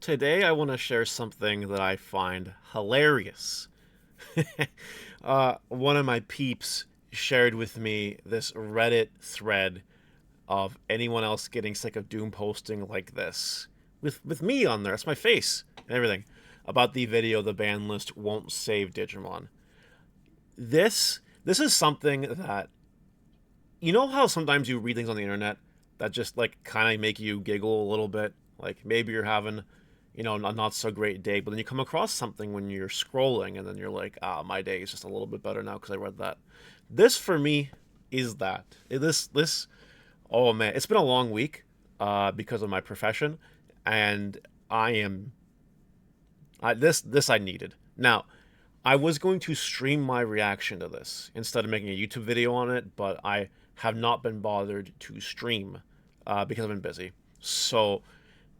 today I want to share something that I find hilarious. One of my peeps shared with me this Reddit thread of anyone else getting sick of Doom posting like this, with me on there. That's my face and everything. About the video, the ban list won't save Digimon. This is something that, you know how sometimes you read things on the internet that just like kind of make you giggle a little bit. Like maybe you're having, a not so great day, but then you come across something when you're scrolling, and then you're like, ah, my day is just a little bit better now because I read that. This for me is that. Oh man, it's been a long week, because of my profession, and I am, this I needed. Now, I was going to stream my reaction to this instead of making a YouTube video on it, but I have not been bothered to stream, because I've been busy. So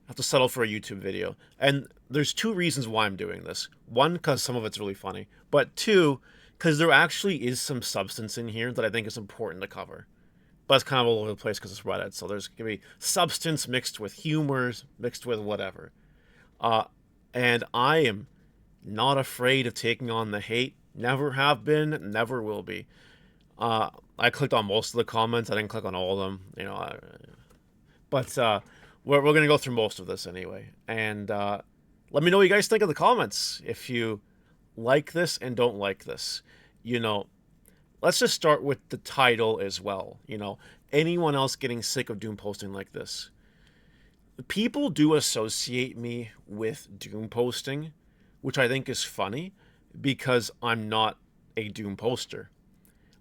I have to settle for a YouTube video. And there's two reasons why I'm doing this. One, because some of it's really funny, but two, because there actually is some substance in here that I think is important to cover. But it's kind of all over the place because it's Reddit, so there's going to be substance mixed with humors, mixed with whatever. Uh, and I am not afraid of taking on the hate. Never have been, never will be. I clicked on most of the comments. I didn't click on all of them, but we're gonna go through most of this anyway. And let me know what you guys think of the comments. If you like this and don't like this, you know, let's just start with the title as well. Anyone else getting sick of Doom posting like this? People do associate me with Doom posting, which I think is funny because I'm not a Doom poster.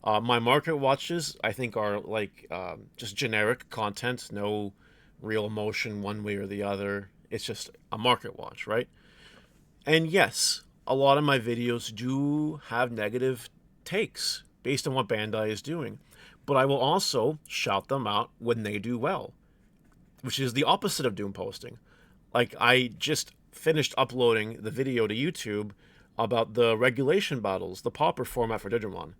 My market watches, I think, are like just generic content, no real emotion one way or the other. It's just a market watch, right? And yes, a lot of my videos do have negative takes based on what Bandai is doing, but I will also shout them out when they do well, which is the opposite of Doom posting. Like, I just finished uploading the video to YouTube about the regulation battles, the pauper format for Digimon.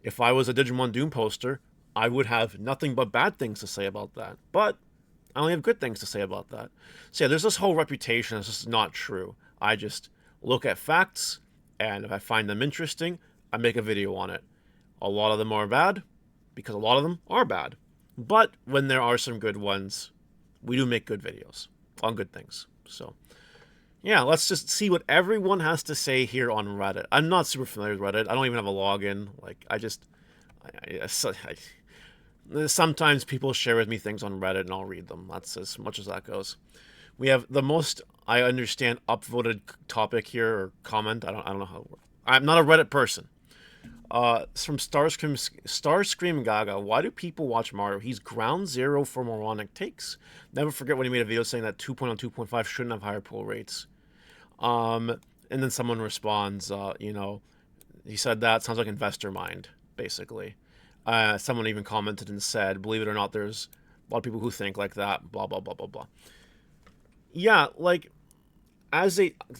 If I was a Digimon Doom poster, I would have nothing but bad things to say about that. But I only have good things to say about that. So yeah, there's this whole reputation that's just not true. I just look at facts, and if I find them interesting, I make a video on it. A lot of them are bad, because a lot of them are bad. But when there are some good ones, we do make good videos on good things. So yeah, let's just see what everyone has to say here on Reddit. I'm not super familiar with Reddit. I don't even have a login. Like, sometimes people share with me things on Reddit, and I'll read them. That's as much as that goes. We have the most, I understand, upvoted topic here, or comment. I don't know how it works. I'm not a Reddit person. It's from Starscream Gaga. Why do people watch Mario? He's ground zero for moronic takes. Never forget when he made a video saying that 2.0 and 2.5 shouldn't have higher pull rates. And then someone responds, he said that sounds like investor mind, basically. Someone even commented and said, believe it or not, there's a lot of people who think like that, blah, blah, blah, blah, blah. Yeah, like,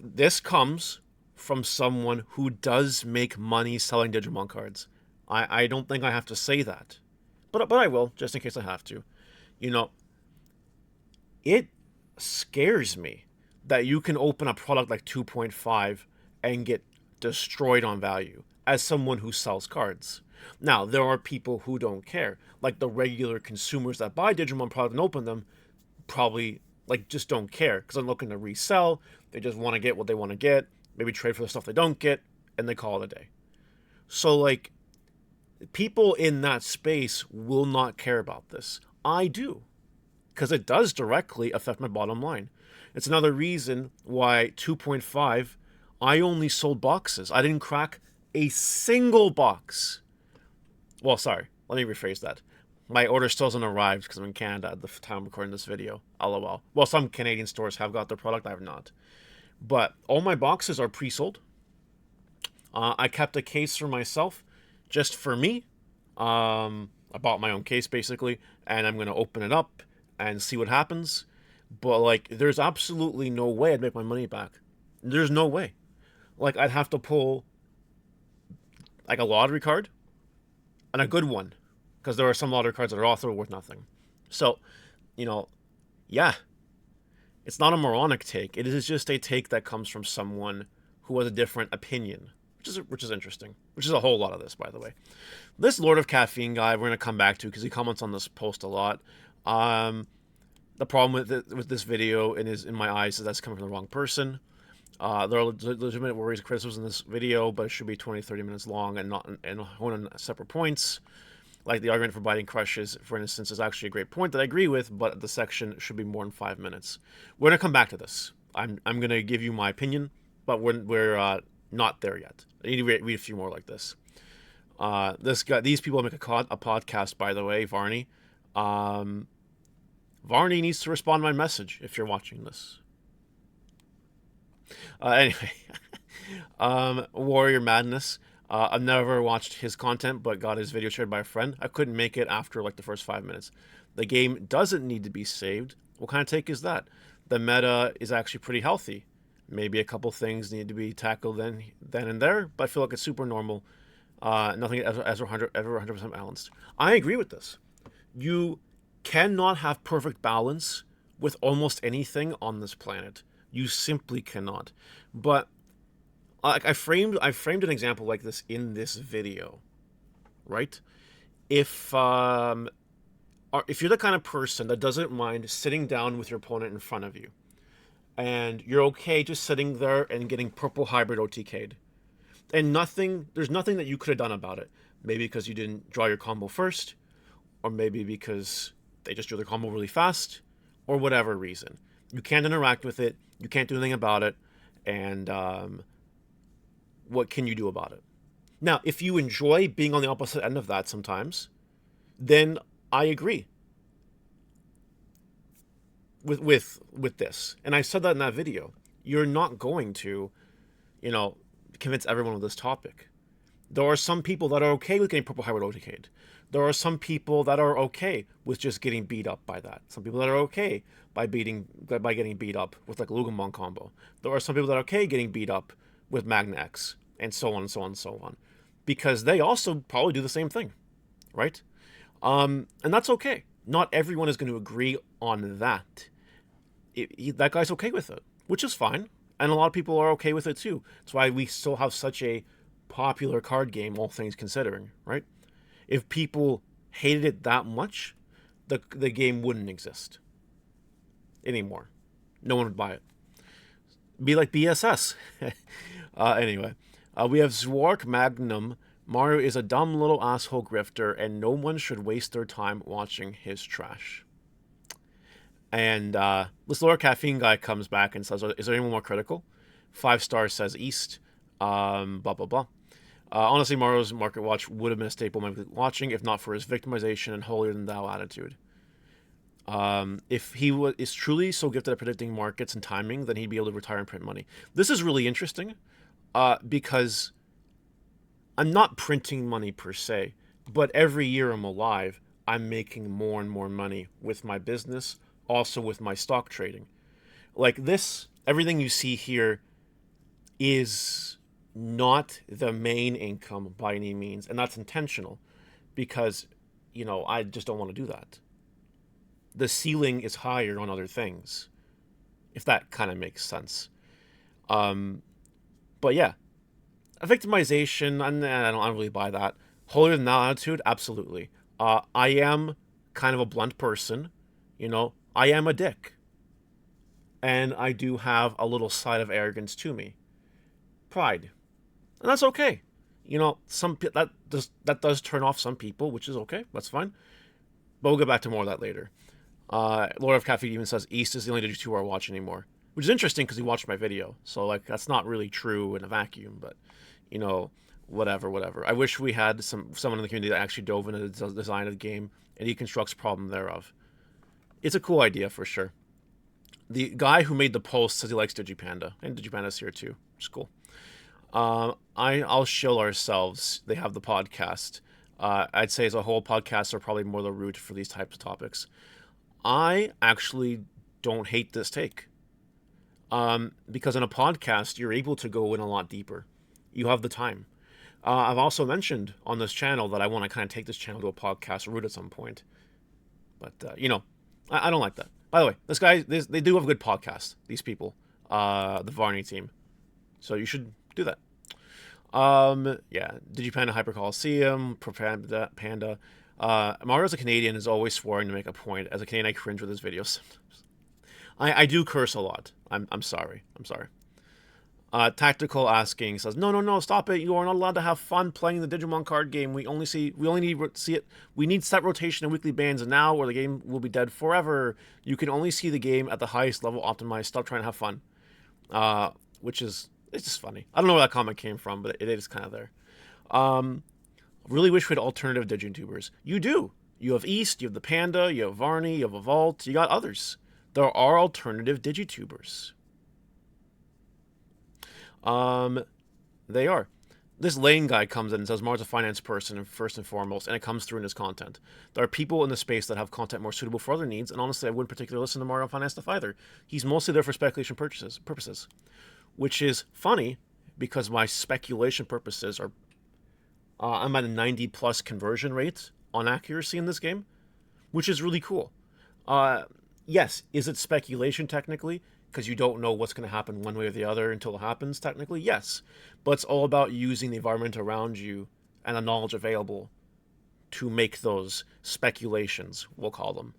this comes from someone who does make money selling Digimon cards. I don't think I have to say that. But I will, just in case I have to. It scares me that you can open a product like 2.5 and get destroyed on value as someone who sells cards. Now, there are people who don't care. Like the regular consumers that buy Digimon product and open them probably just don't care because they're looking to resell. They just want to get what they want to get, maybe trade for the stuff they don't get, and they call it a day. So, people in that space will not care about this. I do, because it does directly affect my bottom line. It's another reason why 2.5, I only sold boxes. I didn't crack a single box. Well, sorry, let me rephrase that. My order still hasn't arrived because I'm in Canada at the time I'm recording this video. LOL. Well, some Canadian stores have got their product, I have not. But all my boxes are pre-sold. I kept a case for myself, just for me. I bought my own case, basically, and I'm going to open it up and see what happens. But, there's absolutely no way I'd make my money back. There's no way. I'd have to pull, a lottery card, and a good one. Because there are some lottery cards that are also worth nothing. So, yeah. It's not a moronic take. It is just a take that comes from someone who has a different opinion, which is interesting. Which is a whole lot of this, by the way. This Lord of Caffeine guy, we're gonna come back to because he comments on this post a lot. The problem with this video in my eyes is that's coming from the wrong person. There are legitimate worries and criticisms in this video, but it should be 20, 30 minutes long and not and hone on separate points. Like the argument for biting crushes, for instance, is actually a great point that I agree with, but the section should be more than 5 minutes. We're gonna come back to this. I'm gonna give you my opinion, but we're not there yet. I need to read a few more like this. These people make a podcast, by the way, Varney. Varney needs to respond to my message if you're watching this. Anyway, Warrior Madness. I've never watched his content, but got his video shared by a friend. I couldn't make it after like the first 5 minutes. The game doesn't need to be saved. What kind of take is that? The meta is actually pretty healthy. Maybe a couple things need to be tackled then and there, but I feel like it's super normal. Nothing ever 100% balanced. I agree with this. You cannot have perfect balance with almost anything on this planet. You simply cannot. But like I framed an example like this in this video, right? If you're the kind of person that doesn't mind sitting down with your opponent in front of you, and you're okay just sitting there and getting purple hybrid OTK'd, and there's nothing that you could have done about it. Maybe because you didn't draw your combo first, or maybe because they just drew their combo really fast, or whatever reason. You can't interact with it. You can't do anything about it. And what can you do about it? Now, if you enjoy being on the opposite end of that sometimes, then I agree with this. And I said that in that video. You're not going to, convince everyone of this topic. There are some people that are okay with getting purple hybrid OTK'd. There are some people that are okay with just getting beat up by that. Some people that are okay by getting beat up with like Lugamon combo. There are some people that are okay getting beat up with Magna X, and so on and so on and so on. Because they also probably do the same thing, right? And that's okay. Not everyone is going to agree on that. That guy's okay with it, which is fine. And a lot of people are okay with it too. That's why we still have such a popular card game, all things considering, right? If people hated it that much, the game wouldn't exist anymore. No one would buy it. Be like BSS. Anyway, we have Zwark Magnum. Mario is a dumb little asshole grifter, and no one should waste their time watching his trash. And this lower caffeine guy comes back and says, is there anyone more critical? 5 stars says East. Blah, blah, blah. Honestly, Mario's Market Watch would have been a staple of my watching if not for his victimization and holier-than-thou attitude. If he is truly so gifted at predicting markets and timing, then he'd be able to retire and print money. This is really interesting because I'm not printing money per se, but every year I'm alive, I'm making more and more money with my business, also with my stock trading. Like this, everything you see here is not the main income by any means, and that's intentional because, I just don't want to do that. The ceiling is higher on other things, if that kind of makes sense. But yeah, a victimization, I don't really buy that. Holier than thou attitude, absolutely. I am kind of a blunt person, I am a dick, and I do have a little side of arrogance to me, pride. And that's okay. That does turn off some people, which is okay. That's fine. But we'll get back to more of that later. Lord of Caffeine even says East is the only Digi2 I watch anymore, which is interesting because he watched my video. So that's not really true in a vacuum, but whatever. I wish we had someone in the community that actually dove into the design of the game and deconstructs problem thereof. It's a cool idea for sure. The guy who made the post says he likes Digipanda, and Digipanda's here too, which is cool. I'll shill ourselves. They have the podcast. I'd say as a whole, podcasts are probably more the root for these types of topics. I actually don't hate this take. Because in a podcast, you're able to go in a lot deeper. You have the time. I've also mentioned on this channel that I want to kind of take this channel to a podcast route at some point. But, I don't like that. By the way, this guy, they do have a good podcast. These people, the Varney team. So you should do that. Yeah, Digipanda Hyper Coliseum, Propanda Panda. Mario as a Canadian is always swearing to make a point. As a Canadian, I cringe with his videos. I do curse a lot. I'm sorry. I'm sorry. Tactical asking says, no, no, no, stop it. You are not allowed to have fun playing the Digimon card game. We only need see it. We need set rotation and weekly bans, and now, or the game will be dead forever. You can only see the game at the highest level optimized. Stop trying to have fun. Which is, it's just funny. I don't know where that comment came from, but it is kind of there. Really wish we had alternative DigiTubers. You do. You have East, you have the Panda, you have Varney, you have Evault, you got others. There are alternative DigiTubers. They are. This Lane guy comes in and says Mar's a finance person first and foremost, and it comes through in his content. There are people in the space that have content more suitable for other needs, and honestly, I wouldn't particularly listen to Mario on finance stuff either. He's mostly there for speculation purposes, which is funny because my speculation purposes are I'm at a 90+ conversion rate on accuracy in this game, which is really cool. Yes, is it speculation technically? Because you don't know what's going to happen one way or the other until it happens, technically, yes. But it's all about using the environment around you and the knowledge available to make those speculations, we'll call them.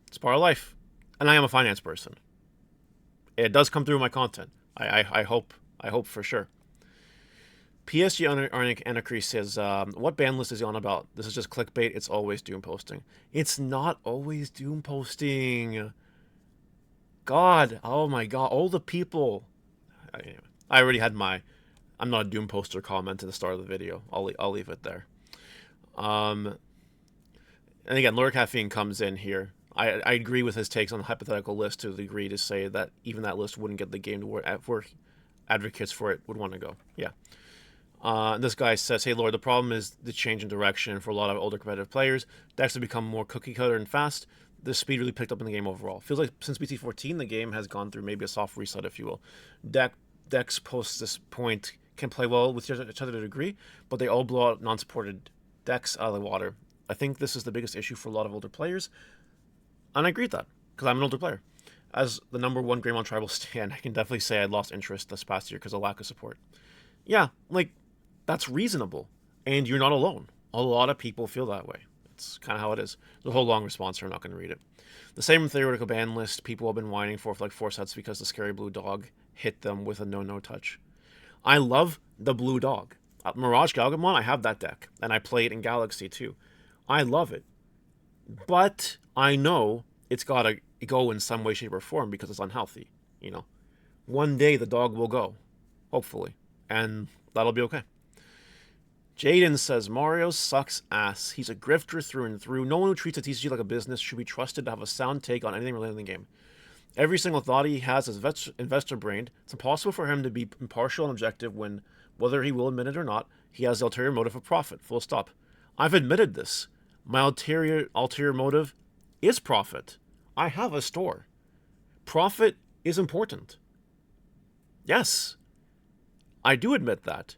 It's part of life. And I am a finance person. It does come through my content. I hope for sure. PSG Anacree says, what ban list is he on about? This is just clickbait. It's always doom posting. It's not always doom posting. God, oh my God, all the people. Anyway, I already had my I'm not a doom poster comment at the start of the video. I'll leave it there. And again, Lure Caffeine comes in here. I agree with his takes on the hypothetical list to the degree to say that even that list wouldn't get the game to where advocates for it would want to go. Yeah. This guy says, hey, Lord, the problem is the change in direction for a lot of older competitive players. Decks have become more cookie cutter and fast. The speed really picked up in the game overall. Feels like since BT14, the game has gone through maybe a soft reset, if you will. Decks post this point can play well with each other to a degree, but they all blow out non-supported decks out of the water. I think this is the biggest issue for a lot of older players, and I agree with that, because I'm an older player. As the #1 Greymon Tribal stan, I can definitely say I lost interest this past year because of lack of support. Yeah, like, that's reasonable, and you're not alone. A lot of people feel that way. It's kind of how it is. There's a whole long response here. I'm not going to read it. The same theoretical ban list people have been whining for like 4 sets because the scary blue dog hit them with a no touch. I love the blue dog. Mirage Galgamon, I have that deck, and I play it in Galaxy too. I love it. But I know it's got to go in some way, shape, or form because it's unhealthy. You know, one day the dog will go, hopefully, and that'll be okay. Jaden says, Mario sucks ass. He's a grifter through and through. No one who treats a TCG like a business should be trusted to have a sound take on anything related to the game. Every single thought he has is investor-brained. It's impossible for him to be impartial and objective when, whether he will admit it or not, he has the ulterior motive of profit. Full stop. I've admitted this. My ulterior motive is profit. I have a store. Profit is important. Yes. I do admit that.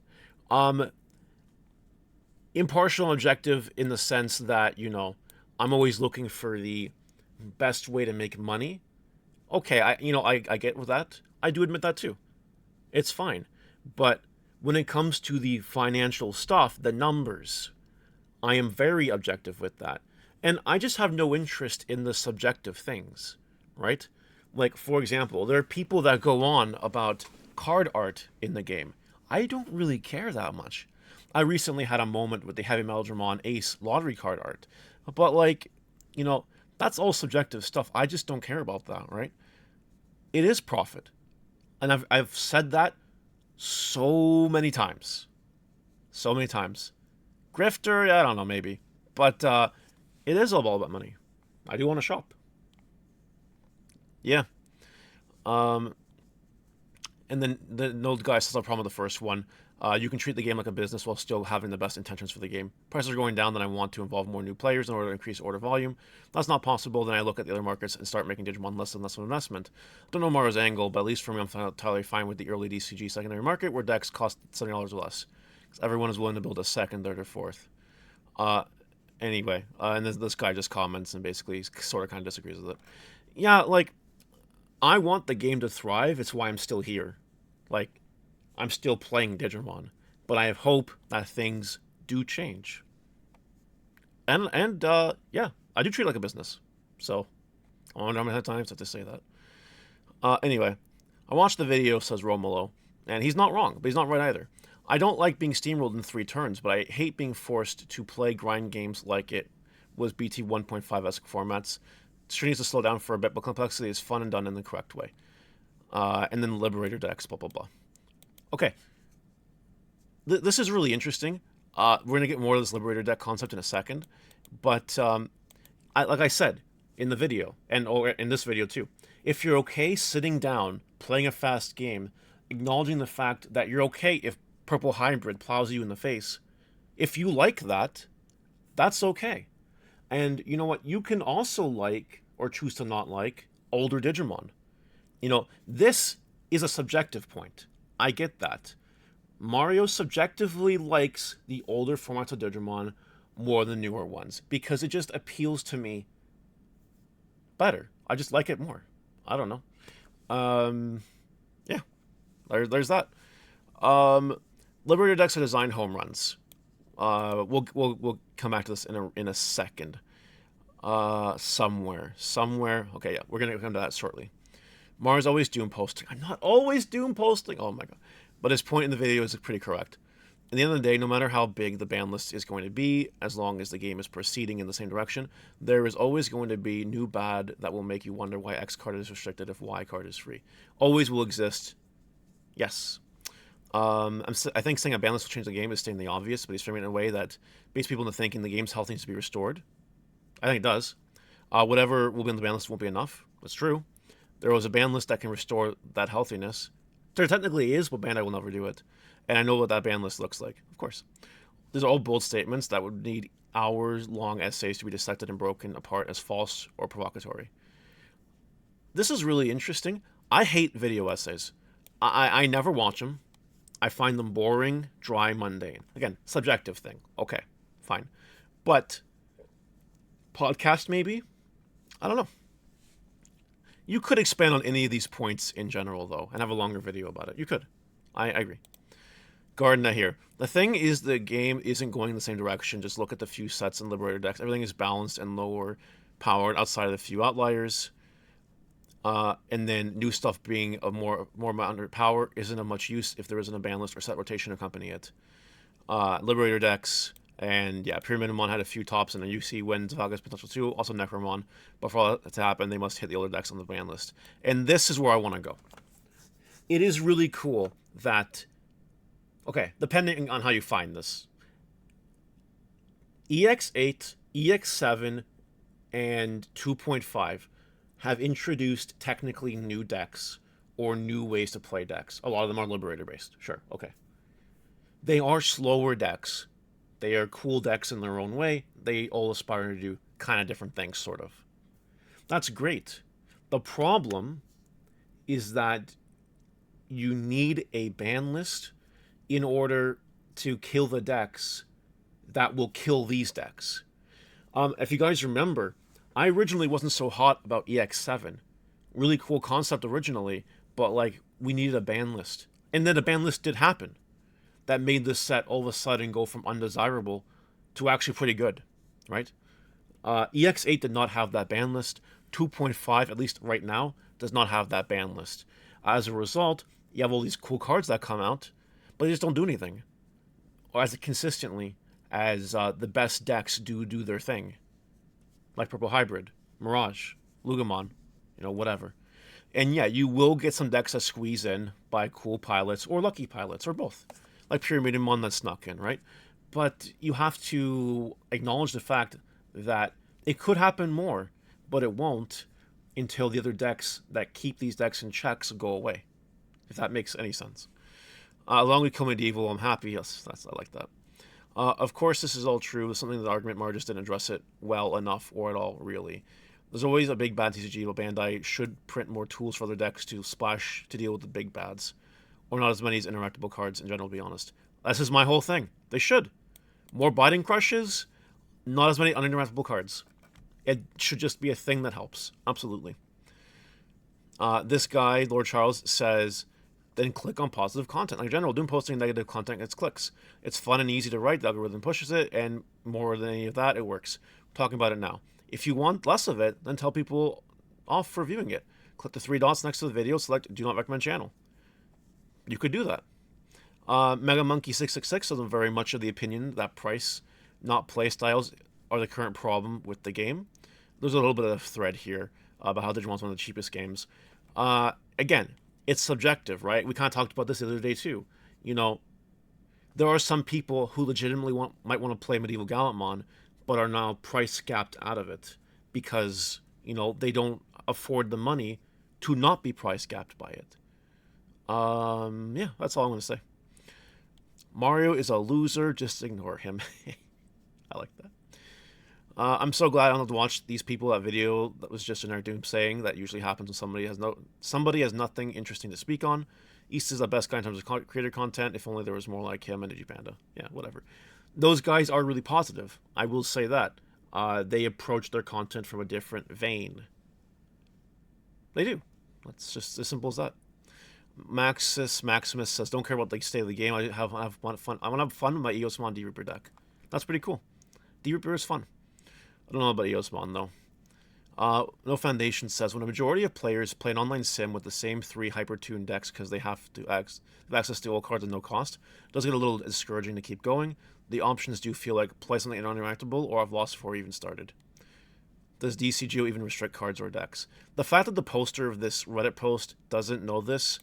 Impartial and objective in the sense that, you know, I'm always looking for the best way to make money. Okay, I get with that. I do admit that too. It's fine. But when it comes to the financial stuff, the numbers, I am very objective with that. And I just have no interest in the subjective things, right? Like, for example, there are people that go on about card art in the game. I don't really care that much. I recently had a moment with the Heavy Meldramon Ace lottery card art. But, like, you know, that's all subjective stuff. I just don't care about that, right? It is profit. And I've said that so many times. So many times. Grifter, I don't know, maybe. But it is all about money. I do want to shop. Yeah. And then the old guy says, no problem with the first one. You can treat the game like a business while still having the best intentions for the game. Prices are going down, then I want to involve more new players in order to increase order volume. That's not possible, then I look at the other markets and start making Digimon less and less of an investment. Don't know Mario's angle, but at least for me, I'm entirely fine with the early DCG secondary market where decks cost $70 or less. Because everyone is willing to build a second, third, or fourth. Anyway, and this guy just comments and basically sort of kind of disagrees with it. Yeah, like, I want the game to thrive. It's why I'm still here. Like, I'm still playing Digimon, but I have hope that things do change. And yeah, I do treat it like a business. So I wonder how many times I have to say that. Anyway, I watched the video, says Romolo, and he's not wrong, but he's not right either. I don't like being steamrolled in 3 turns, but I hate being forced to play grind games like it was BT 1.5-esque formats. It needs to slow down for a bit, but complexity is fun and done in the correct way. And then Liberator decks, blah, blah, blah. Okay. This is really interesting. We're going to get more of this Liberator deck concept in a second. But, like I said in the video, and or in this video too, if you're okay sitting down, playing a fast game, acknowledging the fact that you're okay if Purple Hybrid plows you in the face, if you like that, that's okay. And you know what? You can also like, or choose to not like, older Digimon. This is a subjective point. I get that. Mario subjectively likes the older formats of Digimon more than newer ones because it just appeals to me better. I just like it more. I don't know. Yeah, there's that. Liberator decks are design home runs. We'll come back to this in a second. Somewhere. Okay, yeah, we're gonna come to that shortly. Mar's always doom posting. I'm not always doom posting. Oh my god. But his point in the video is pretty correct. At the end of the day, no matter how big the ban list is going to be, as long as the game is proceeding in the same direction, there is always going to be new bad that will make you wonder why X card is restricted if Y card is free. Always will exist. Yes. I think saying a ban list will change the game is stating the obvious, but he's framing it in a way that baits people into thinking the game's health needs to be restored. I think it does. Whatever will be on the ban list won't be enough. That's true. There was a ban list that can restore that healthiness. There technically is, but Bandai will never do it. And I know what that ban list looks like, of course. These are all bold statements that would need hours-long essays to be dissected and broken apart as false or provocatory. This is really interesting. I hate video essays. I never watch them. I find them boring, dry, mundane. Again, subjective thing. Okay, fine. But podcast, maybe? I don't know. You could expand on any of these points in general, though, and have a longer video about it. You could. I agree. Gardner here. The thing is the game isn't going in the same direction. Just look at the few sets and Liberator decks. Everything is balanced and lower powered outside of the few outliers. And then new stuff being of more mounted power isn't of much use if there isn't a ban list or set rotation to accompany it. Liberator decks, and yeah, Pyramidamon had a few tops, and then you see when Zavaga's potential too, also Necromon. But for all that to happen, they must hit the older decks on the ban list. And this is where I want to go. It is really cool that, okay, depending on how you find this, EX8, EX7, and 2.5 have introduced technically new decks or new ways to play decks. A lot of them are Liberator based. Sure, okay. They are slower decks. They are cool decks in their own way. They all aspire to do kind of different things, sort of. That's great. The problem is that you need a ban list in order to kill the decks that will kill these decks. If you guys remember, I originally wasn't so hot about EX7. Really cool concept originally, but like we needed a ban list. And then a ban list did happen. That made this set all of a sudden go from undesirable to actually pretty good, right? EX8 did not have that ban list. 2.5, at least right now, does not have that ban list. As a result, you have all these cool cards that come out, but they just don't do anything. Or as consistently as the best decks do their thing. Like Purple Hybrid, Mirage, Lugamon, whatever. And yeah, you will get some decks that squeeze in by cool pilots or lucky pilots or both. Like Pyramidamon that snuck in, right? But you have to acknowledge the fact that it could happen more, but it won't until the other decks that keep these decks in checks go away. If that makes any sense. Along with Kill Medieval, I'm happy. Yes, I like that. Of course, this is all true. It's something that argument Mar just didn't address it well enough or at all, really. There's always a big bad TCG, but Bandai should print more tools for other decks to splash to deal with the big bads. Or not as many as interactable cards in general, to be honest. This is my whole thing. They should. More Biting Crushes, Not as many uninteractable cards. It should just be a thing that helps. Absolutely. This guy, Lord Charles, says, then click on positive content. Like in general, doing posting negative content gets clicks. It's fun and easy to write. The algorithm pushes it, and more than any of that, it works. I'm talking about it now. If you want less of it, then tell people off for viewing it. Click the three dots next to the video, select Do Not Recommend Channel. You could do that. Mega Monkey 666 is very much of the opinion that price, not play styles, are the current problem with the game. There's a little bit of a thread here about how Digimon's one of the cheapest games. Again, it's subjective, right? We kind of talked about this the other day too. You know, there are some people who legitimately might want to play Medieval Gallantmon, but are now price capped out of it because, you know, they don't afford the money to not be price capped by it. Yeah, that's all I'm going to say. Mario is a loser, just ignore him. I like that. I'm so glad I don't have to watch these people. That video that was just in our doom saying that usually happens when somebody has nothing interesting to speak on. East is the best guy in terms of creator content. If only there was more like him and Digipanda. Yeah, whatever. Those guys are really positive. I will say that. They approach their content from a different vein. They do. That's just as simple as that. Maximus says, "Don't care about the state of the game. I have fun. I want to have fun with my Eosmon D Reaper deck." That's pretty cool. D Reaper is fun. I don't know about Eosmon though. No Foundation says, when a majority of players play an online sim with the same 3 hyper-tuned decks because they have access to all cards at no cost, it does get a little discouraging to keep going. The options do feel like play something uninteractable or I've lost before we even started. Does DCGO even restrict cards or decks? The fact that the poster of this Reddit post doesn't know this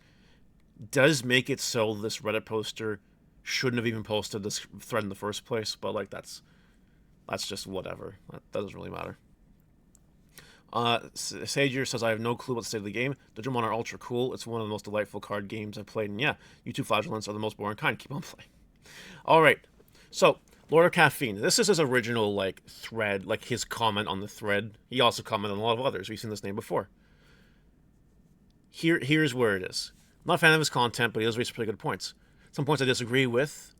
does make it so this Reddit poster shouldn't have even posted this thread in the first place, but like that's just whatever. That doesn't really matter. Sager says, I have no clue about the state of the game. Digimon are ultra cool. It's one of the most delightful card games I've played, and yeah, you two flagellants are the most boring kind. Keep on playing. Alright, so, Lord of Caffeine. This is his original, like, thread, like his comment on the thread. He also commented on a lot of others. We've seen this name before. Here's where it is. I'm not a fan of his content, but he does raise pretty good points. Some points I disagree with,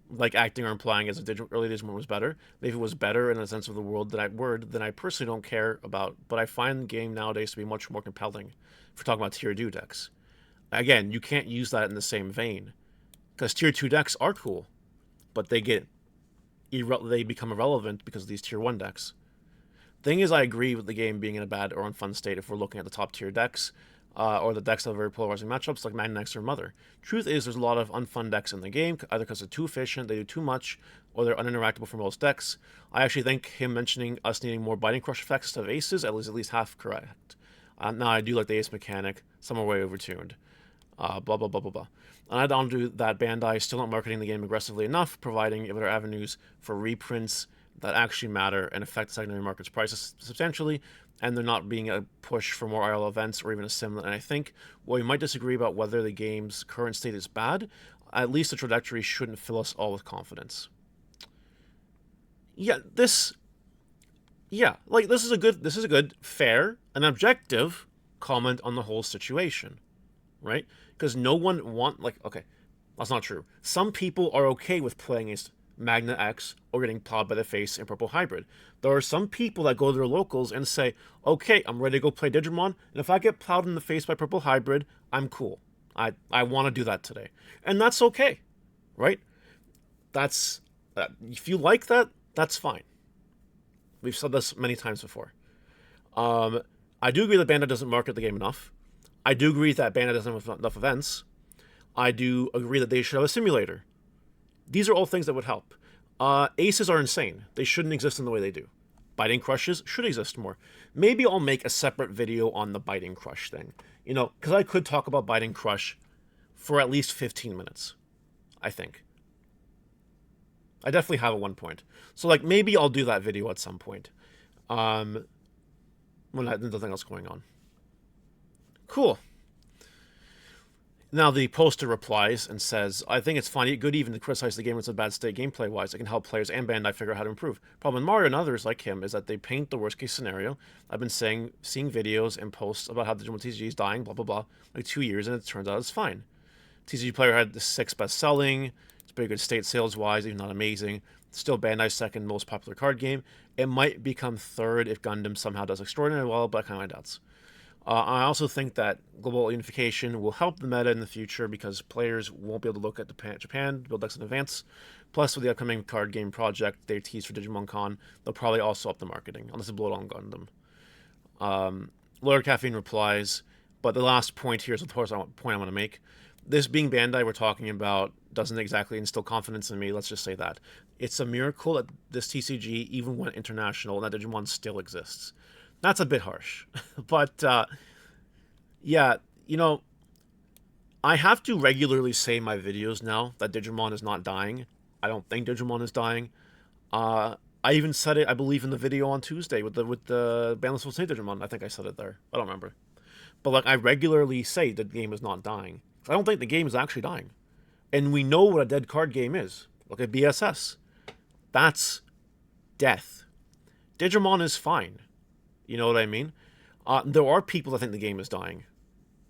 like acting or implying as if early Digimon was better. Maybe it was better in a sense of the world that I personally don't care about, but I find the game nowadays to be much more compelling if we're talking about tier 2 decks. Again, you can't use that in the same vein, because tier 2 decks are cool, but they become irrelevant because of these tier 1 decks. Thing is, I agree with the game being in a bad or unfun state if we're looking at the top tier decks, or the decks that have very polarizing matchups like Magnex or Mother. Truth is, there's a lot of unfun decks in the game, either because they're too efficient, they do too much, or they're uninteractable for most decks. I actually think him mentioning us needing more Biting Crush effects instead of aces is at least half correct. Now, I do like the ace mechanic, some are way overtuned. Blah, blah, blah, blah, blah. And I don't do that Bandai is still not marketing the game aggressively enough, providing other avenues for reprints that actually matter and affect the secondary market's prices substantially, and they're not being a push for more IRL events or even a sim. And I think, while we might disagree about whether the game's current state is bad, at least the trajectory shouldn't fill us all with confidence. This is a good, fair, and objective comment on the whole situation, right? Because no one okay, that's not true. Some people are okay with playing against Magna X or getting plowed by the face in Purple Hybrid. There are some people that go to their locals and say, okay, I'm ready to go play Digimon, and if I get plowed in the face by Purple Hybrid, I'm cool. I want to do that today. And that's okay, right? If you like that, that's fine. We've said this many times before. I do agree that Bandai doesn't market the game enough. I do agree that Bandai doesn't have enough events. I do agree that they should have a simulator. These are all things that would help. Aces are insane. They shouldn't exist in the way they do. Biting Crushes should exist more. Maybe I'll make a separate video on the Biting Crush thing. You know, because I could talk about Biting Crush for at least 15 minutes. I think. I definitely have at one point. So, like, maybe I'll do that video at some point. When there's nothing else going on. Cool. Now, the poster replies and says, I think it's fine, good even to criticize the game when it's in a bad state gameplay-wise. It can help players and Bandai figure out how to improve. Problem with Mario and others like him is that they paint the worst-case scenario. I've been seeing videos and posts about how Digimon TCG is dying, blah, blah, blah, like 2 years, and it turns out it's fine. TCG Player had the 6 best-selling. pretty good state sales-wise, even not amazing. Still Bandai's second most popular card game. It might become third if Gundam somehow does extraordinarily well, but I kind of doubts. I also think that global unification will help the meta in the future because players won't be able to look at Japan, build decks in advance. Plus, with the upcoming card game project they teased for Digimon Con, they'll probably also up the marketing, unless they blow it on Gundam. Lord Caffeine replies, but the last point here is the point I want to make. This being Bandai we're talking about doesn't exactly instill confidence in me, let's just say that. It's a miracle that this TCG even went international and that Digimon still exists. That's a bit harsh. But, yeah, you know, I have to regularly say in my videos now that Digimon is not dying. I don't think Digimon is dying. I even said it, I believe, in the video on Tuesday with the Bandless Full Snake Digimon. I think I said it there. I don't remember. But, like, I regularly say the game is not dying. I don't think the game is actually dying. And we know what a dead card game is. Look at BSS. That's death. Digimon is fine. You know what I mean? There are people that think the game is dying.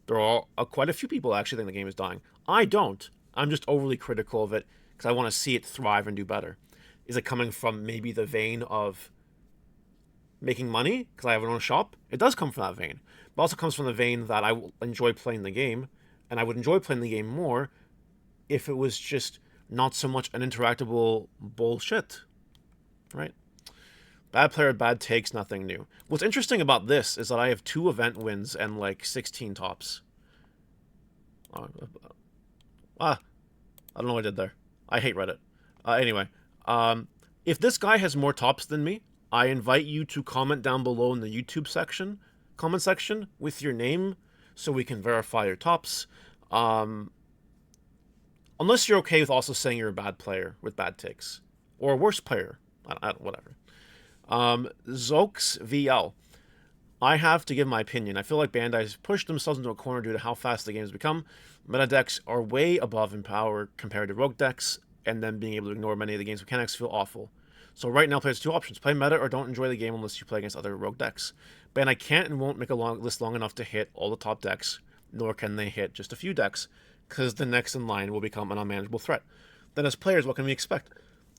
There are quite a few people that actually think the game is dying. I don't. I'm just overly critical of it because I want to see it thrive and do better. Is it coming from maybe the vein of making money because I have my own shop? It does come from that vein. But also comes from the vein that I enjoy playing the game, and I would enjoy playing the game more if it was just not so much an interactable bullshit. Right? Bad player, bad takes, nothing new. What's interesting about this is that I have 2 event wins and like 16 tops. I don't know what I did there. I hate Reddit. Anyway, if this guy has more tops than me, I invite you to comment down below in the YouTube comment section with your name so we can verify your tops. Unless you're okay with also saying you're a bad player with bad takes. Or a worse player. Whatever. Zox VL. I have to give my opinion. I feel like Bandai's pushed themselves into a corner due to how fast the game's become. Meta decks are way above in power compared to rogue decks, and then being able to ignore many of the game's mechanics feel awful. So right now, players have 2 options. Play meta or don't enjoy the game unless you play against other rogue decks. Bandai can't and won't make a list long enough to hit all the top decks, nor can they hit just a few decks, because the next in line will become an unmanageable threat. Then as players, what can we expect?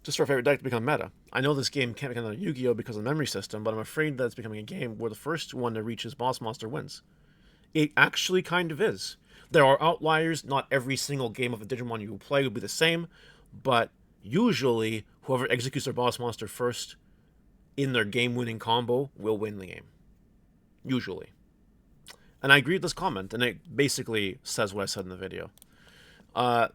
Just for a favorite deck to become meta. I know this game can't become another Yu-Gi-Oh! Because of the memory system, but I'm afraid that it's becoming a game where the first one to reach his boss monster wins. It actually kind of is. There are outliers, not every single game of a Digimon you will play will be the same, but usually whoever executes their boss monster first in their game-winning combo will win the game. Usually. And I agree with this comment, and it basically says what I said in the video.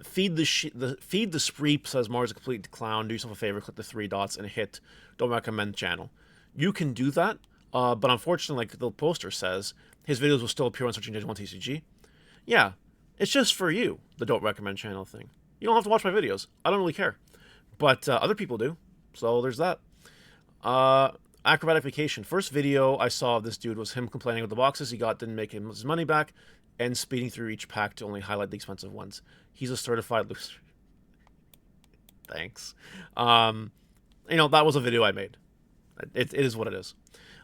Feed the Spreep says Mars a complete clown. Do yourself a favor, click the 3 dots and hit don't recommend channel. You can do that, but unfortunately, like the poster says, his videos will still appear on searching Digimon TCG. Yeah, it's just for you, the don't recommend channel thing. You don't have to watch my videos. I don't really care. But other people do. So there's that. Acrobatic Vacation. First video I saw of this dude was him complaining about the boxes he got didn't make him his money back and speeding through each pack to only highlight the expensive ones. He's a certified loser. Thanks. That was a video I made. It is what it is.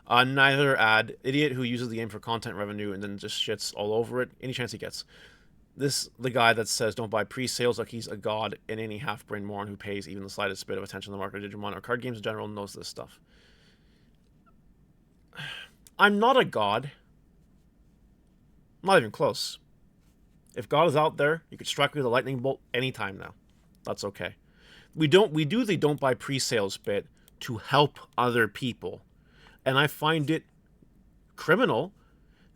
Neither ad. Idiot who uses the game for content revenue and then just shits all over it any chance he gets. The guy that says don't buy pre-sales like he's a god, and any half-brain moron who pays even the slightest bit of attention to the market of Digimon or card games in general knows this stuff. I'm not a god. I'm not even close. If God is out there, you could strike me with a lightning bolt anytime now. That's okay. We do the don't buy pre-sales bit to help other people. And I find it criminal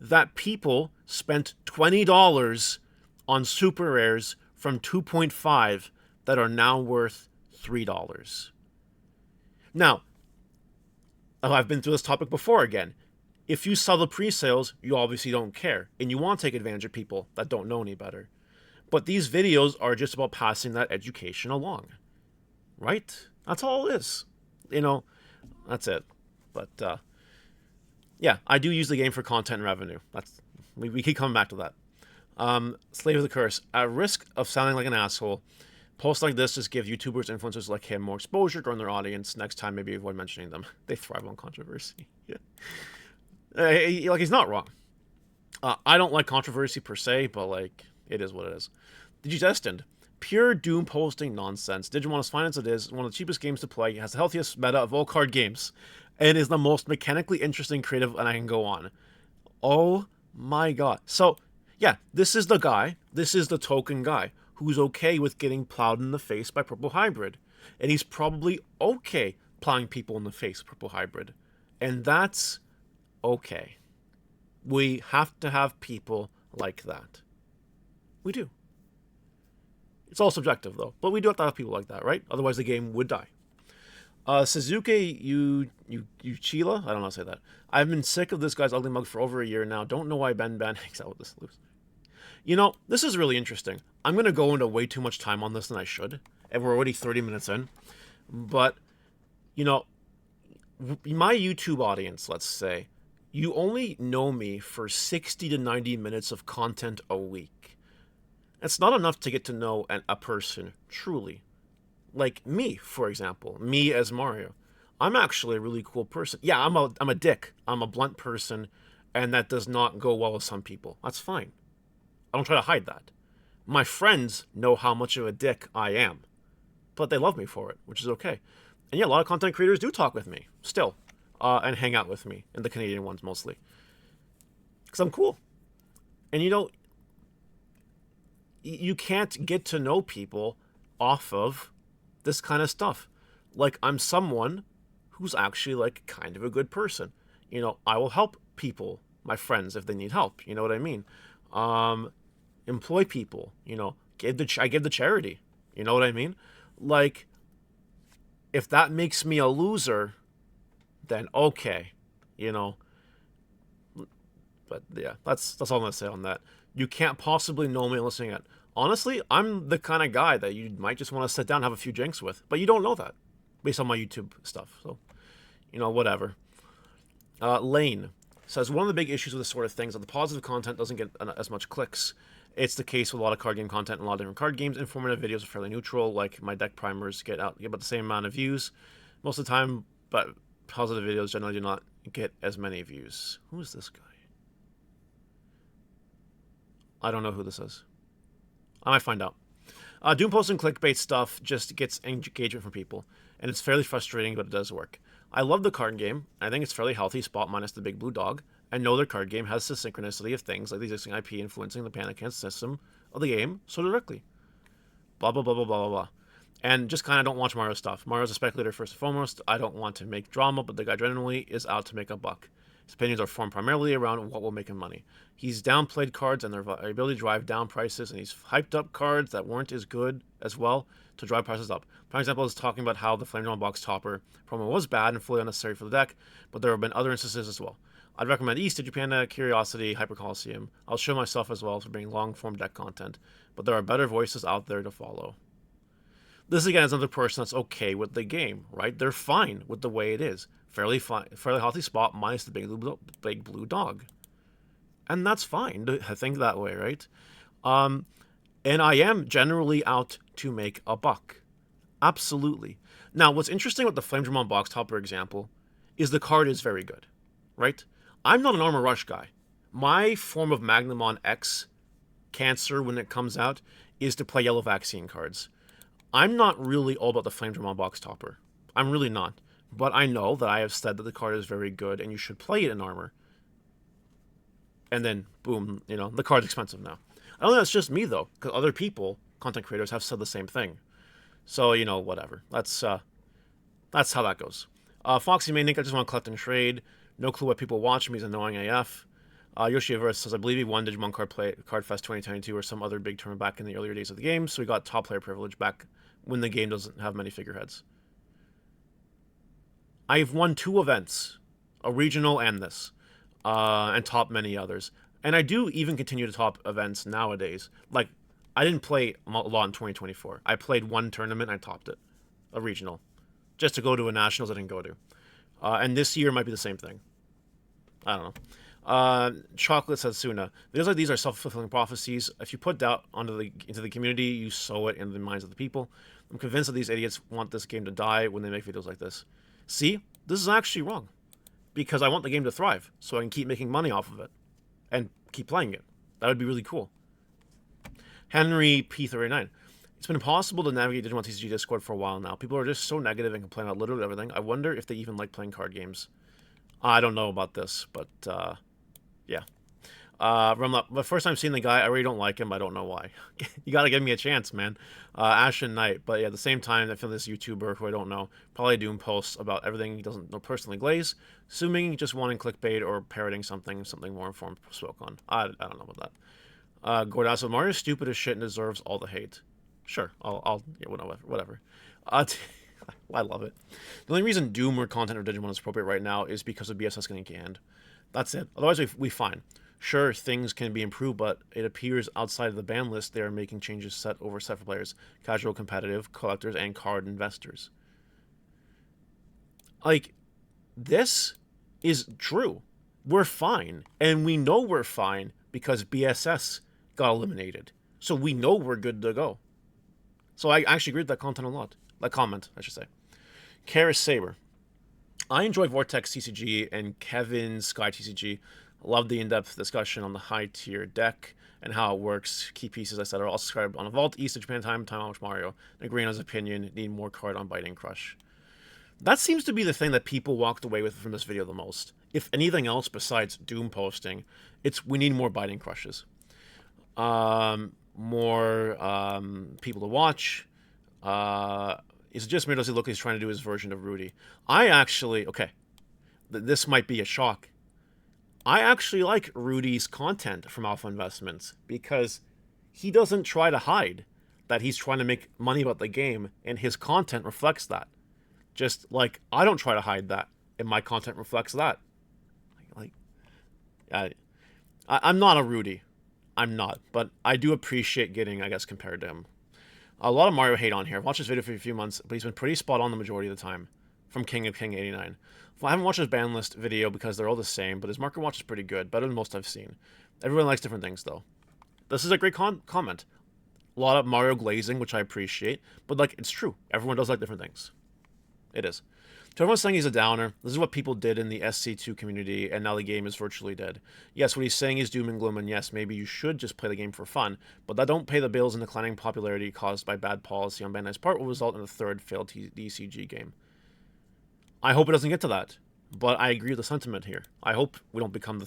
that people spent $20 on super rares from 2.5 that are now worth $3. Now, I've been through this topic before again. If you sell the pre-sales, you obviously don't care, and you want to take advantage of people that don't know any better. But these videos are just about passing that education along. Right? That's all it is. That's it. But, yeah, I do use the game for content and revenue. We keep coming back to that. Slave of the Curse. At risk of sounding like an asshole, posts like this just give YouTubers and influencers like him more exposure during their audience. Next time, maybe avoid mentioning them. They thrive on controversy. Yeah. He's not wrong. I don't like controversy per se, but, it is what it is. Digidestined. Pure doom posting nonsense. Digimon, as fine as it is, one of the cheapest games to play, has the healthiest meta of all card games, and is the most mechanically interesting, creative, and I can go on. Oh my god. So, yeah, this is the guy, this is the token guy, who's okay with getting plowed in the face by Purple Hybrid. And he's probably okay plowing people in the face with Purple Hybrid. And that's okay. We have to have people like that. We do. It's all subjective, though. But we do have to have people like that, right? Otherwise, the game would die. Suzuki Uchila? I don't know how to say that. I've been sick of this guy's ugly mug for over a year now. Don't know why Ben hangs out with this loose. You know, this is really interesting. I'm going to go into way too much time on this than I should. And we're already 30 minutes in. But, you know, my YouTube audience, let's say, you only know me for 60 to 90 minutes of content a week. That's not enough to get to know a person, truly. Like me, for example. Me as Mario. I'm actually a really cool person. Yeah, I'm a dick. I'm a blunt person, and that does not go well with some people. That's fine. I don't try to hide that. My friends know how much of a dick I am. But they love me for it, which is okay. And yeah, a lot of content creators do talk with me, still. And hang out with me, and the Canadian ones mostly. Because I'm cool. And you know, you can't get to know people off of this kind of stuff. Like, I'm someone who's actually, like, kind of a good person. You know, I will help people, my friends, if they need help. You know what I mean? Employ people. You know, I give the charity. You know what I mean? Like, if that makes me a loser, then okay. You know? But, yeah, that's all I'm going to say on that. You can't possibly know me listening at. Honestly, I'm the kind of guy that you might just want to sit down and have a few drinks with. But you don't know that based on my YouTube stuff. So, you know, whatever. Lane says, one of the big issues with this sort of thing is that the positive content doesn't get as much clicks. It's the case with a lot of card game content and a lot of different card games. Informative videos are fairly neutral, like my deck primers get about the same amount of views most of the time, but positive videos generally do not get as many views. Who is this guy? I don't know who this is. I might find out. Doom posting clickbait stuff just gets engagement from people, and it's fairly frustrating, but it does work. I love the card game. I think it's fairly healthy, spot minus the big blue dog. I know their card game has the synchronicity of things like the existing IP influencing the Panic system of the game so directly. Blah, blah, blah, blah, blah, blah, blah. And just kind of don't watch Mario stuff. Mario's a speculator first and foremost. I don't want to make drama, but the guy generally is out to make a buck. His opinions are formed primarily around what will make him money. He's downplayed cards and their ability to drive down prices, and he's hyped up cards that weren't as good as well to drive prices up. For example, is talking about how the Flame Drum Box Topper promo was bad and fully unnecessary for the deck, but there have been other instances as well. I'd recommend East, Digipanda, Curiosity, Hyper Coliseum. I'll show myself as well for being long-form deck content, but there are better voices out there to follow. This again is another person that's okay with the game, right? They're fine with the way it is. Fairly healthy spot minus the big blue dog. And that's fine to think that way, right? And I am generally out to make a buck. Absolutely. Now, what's interesting with the Flame Drum Box Topper example is the card is very good, right? I'm not an Armor Rush guy. My form of Magnamon X cancer when it comes out is to play yellow vaccine cards. I'm not really all about the Flame Drum Box Topper. I'm really not. But I know that I have said that the card is very good and you should play it in armor. And then, boom, you know, the card's expensive now. I don't think that's just me, though, because other people, content creators, have said the same thing. So, you know, whatever. That's how that goes. Foxy Manic, I just want to collect and trade. No clue what people watch me. He's annoying AF. Yoshi Everest says, I believe he won Digimon Card Fest 2022 or some other big tournament back in the earlier days of the game, so he got top player privilege back when the game doesn't have many figureheads. I've won 2 events, a regional and this, and top many others. And I do even continue to top events nowadays. Like, I didn't play a lot in 2024. I played 1 tournament and I topped it, a regional, just to go to a nationals I didn't go to. And this year might be the same thing. I don't know. Chocolate says Suna. Videos like these are self-fulfilling prophecies. If you put doubt into the community, you sow it in the minds of the people. I'm convinced that these idiots want this game to die when they make videos like this. See, this is actually wrong. Because I want the game to thrive, so I can keep making money off of it. And keep playing it. That would be really cool. Henry P39. It's been impossible to navigate Digimon TCG Discord for a while now. People are just so negative and complain about literally everything. I wonder if they even like playing card games. I don't know about this, but yeah. The first time seeing the guy, I really don't like him. I don't know why. You gotta give me a chance, man. Ashen Knight. But yeah, at the same time, I feel this YouTuber who I don't know probably doing posts about everything he doesn't know personally glaze, assuming just wanting clickbait or parroting something more informed spoke on. I don't know about that. Gordasso, Mario's stupid as shit and deserves all the hate. Sure, I'll yeah, whatever. I love it. The only reason Doom or content or Digimon is appropriate right now is because of BSS getting canned. That's it. Otherwise, we fine. Sure, things can be improved, but it appears outside of the ban list they are making changes set for players, casual, competitive, collectors, and card investors. Like, this is true. We're fine, and we know we're fine because BSS got eliminated. So we know we're good to go. So I actually agree with that content a lot. That comment, I should say. Karis Saber. I enjoy Vortex TCG and Kevin's Sky TCG. Love the in-depth discussion on the high-tier deck and how it works, key pieces, etc. Also subscribed on Vault, East of Japan Time Watch Mario. Agreeing on his opinion, need more card on Biting Crush. That seems to be the thing that people walked away with from this video the most. If anything else besides Doom posting, it's we need more Biting Crushes. More people to watch. Is it just me or does he look like he's trying to do his version of Rudy? I actually, okay, this might be a shock. I actually like Rudy's content from Alpha Investments because he doesn't try to hide that he's trying to make money about the game, and his content reflects that. Just like I don't try to hide that, and my content reflects that. I'm not a Rudy. I'm not, but I do appreciate getting, I guess, compared to him. A lot of Mario hate on here. I've watched this video for a few months, but he's been pretty spot on the majority of the time. From King of King 89. Well, I haven't watched his ban list video because they're all the same, but his market watch is pretty good, better than most I've seen. Everyone likes different things, though. This is a great comment. A lot of Mario glazing, which I appreciate, but, like, it's true. Everyone does like different things. It is. To everyone saying he's a downer, this is what people did in the SC2 community, and now the game is virtually dead. Yes, what he's saying is doom and gloom, and yes, maybe you should just play the game for fun, but that don't pay the bills, and declining popularity caused by bad policy on Bandai's part will result in a third failed DCG game. I hope it doesn't get to that, but I agree with the sentiment here. I hope we don't become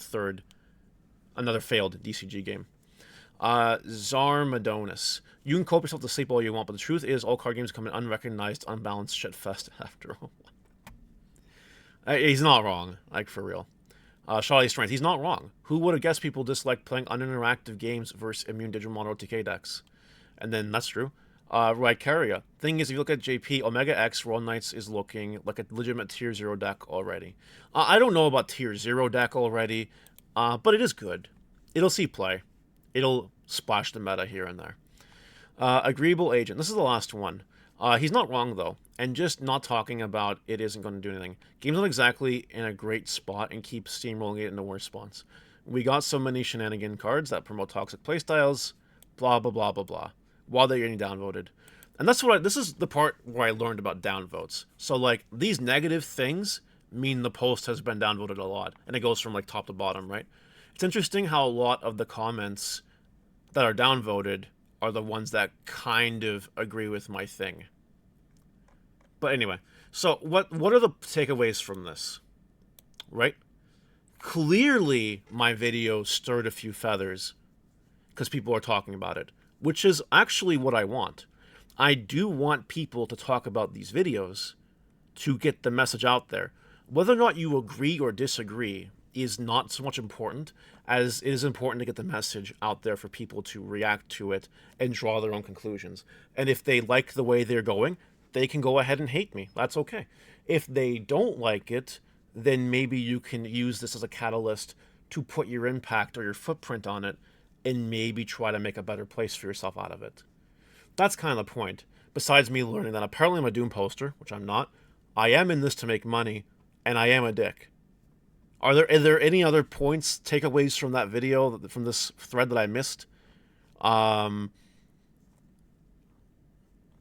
another failed DCG game. Zarmadonis. You can cope yourself to sleep all you want, but the truth is all card games come in unrecognized, unbalanced shitfest after all. He's not wrong, like, for real. Charlie Strength, he's not wrong. Who would have guessed people dislike playing uninteractive games versus immune Digimon or TK decks? And then, that's true. Rycaria. Thing is, if you look at JP, Omega X Royal Knights is looking like a legitimate Tier 0 deck already. I don't know about Tier 0 deck already, but it is good. It'll see play. It'll splash the meta here and there. Agreeable Agent. This is the last one. He's not wrong, though, and just not talking about it isn't going to do anything. Game's not exactly in a great spot and keep steamrolling it into worse spots. We got so many shenanigan cards that promote toxic playstyles, blah, blah, blah, blah, blah, while they're getting downvoted. And this is the part where I learned about downvotes. So, like, these negative things mean the post has been downvoted a lot, and it goes from, like, top to bottom, right? It's interesting how a lot of the comments that are downvoted are the ones that kind of agree with my thing. But anyway, so what are the takeaways from this? Right? Clearly, my video stirred a few feathers because people are talking about it, which is actually what I want. I do want people to talk about these videos to get the message out there. Whether or not you agree or disagree is not so much important as it is important to get the message out there for people to react to it and draw their own conclusions. And if they like the way they're going, they can go ahead and hate me. That's okay. If they don't like it, then maybe you can use this as a catalyst to put your impact or your footprint on it and maybe try to make a better place for yourself out of it. That's kind of the point. Besides me learning that apparently I'm a Doom poster, which I'm not, I am in this to make money, and I am a dick. Are there any other points, takeaways from that video, from this thread that I missed? A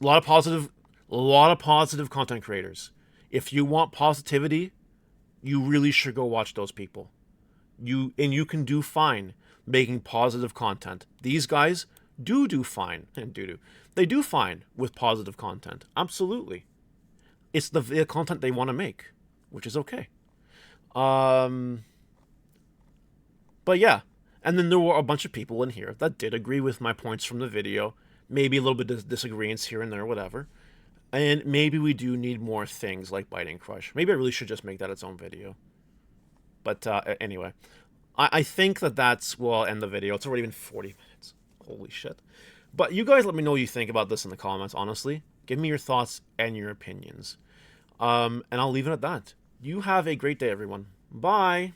lot of positive content creators. If you want positivity, you really should go watch those people. You can do fine making positive content. These guys do fine, and they do fine with positive content. Absolutely. It's the content they want to make, which is okay. Um, but yeah, and then there were a bunch of people in here that did agree with my points from the video. Maybe a little bit of disagreements here and there, whatever. And maybe we do need more things like Biting Crush. Maybe I really should just make that its own video. But anyway, I think that's well, I'll end the video. It's already been 40 minutes. Holy shit. But you guys let me know what you think about this in the comments, honestly. Give me your thoughts and your opinions. And I'll leave it at that. You have a great day, everyone. Bye.